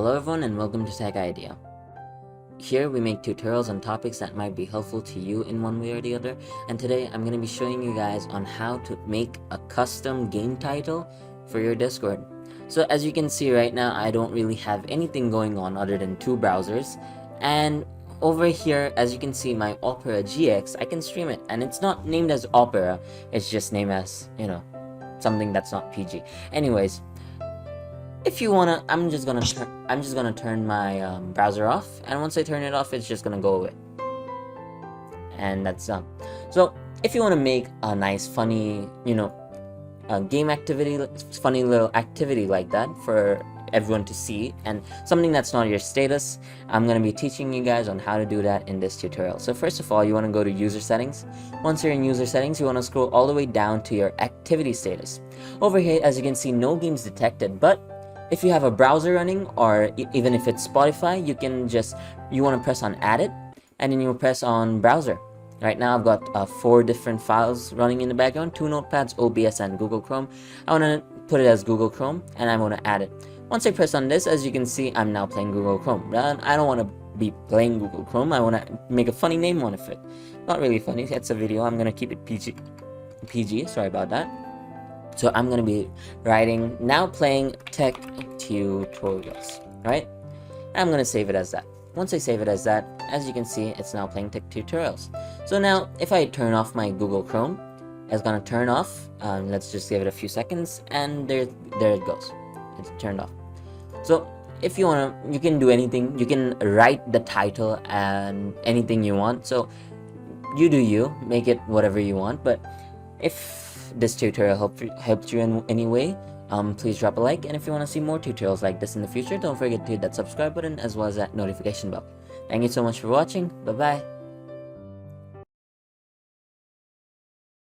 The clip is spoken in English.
Hello everyone and welcome to Tech Idea. Here we make tutorials on topics that might be helpful to you in one way or the other, and today I'm going to be showing you guys on how to make a custom game title for your Discord. So as you can see right now, I don't really have anything going on other than two browsers, and over here as you can see my Opera GX, I can stream it, and it's not named as Opera, it's just named as, something that's not PG. Anyways, if you wanna, I'm just gonna turn my browser off, and once I turn it off, it's just gonna go away, and that's done. So if you want to make a nice, funny, game activity, funny little activity like that for everyone to see, and something that's not your status, I'm gonna be teaching you guys on how to do that in this tutorial. So first of all, you want to go to user settings. Once you're in user settings, you want to scroll all the way down to your activity status. Over here, as you can see, no games detected, but if you have a browser running, or even if it's Spotify, you want to press on add it, and then you press on browser. Right now I've got 4 different files running in the background, 2 notepads, OBS, and Google Chrome. I want to put it as Google Chrome, and I want to add it. Once I press on this, as you can see, I'm now playing Google Chrome. I don't want to be playing Google Chrome, I want to make a funny name on it. Not really funny, it's a video, I'm going to keep it PG, sorry about that. So I'm going to be writing, now playing tech tutorials, right? I'm going to save it as that. Once I save it as that, as you can see, it's now playing tech tutorials. So now, if I turn off my Google Chrome, it's going to turn off. Let's just give it a few seconds, and there it goes. It's turned off. So if you want to, you can do anything. You can write the title and anything you want. So you do you, make it whatever you want. But if this tutorial helped you in any way, please drop a like, and if you want to see more tutorials like this in the future, don't forget to hit that subscribe button as well as that notification bell. Thank you so much for watching. Bye bye.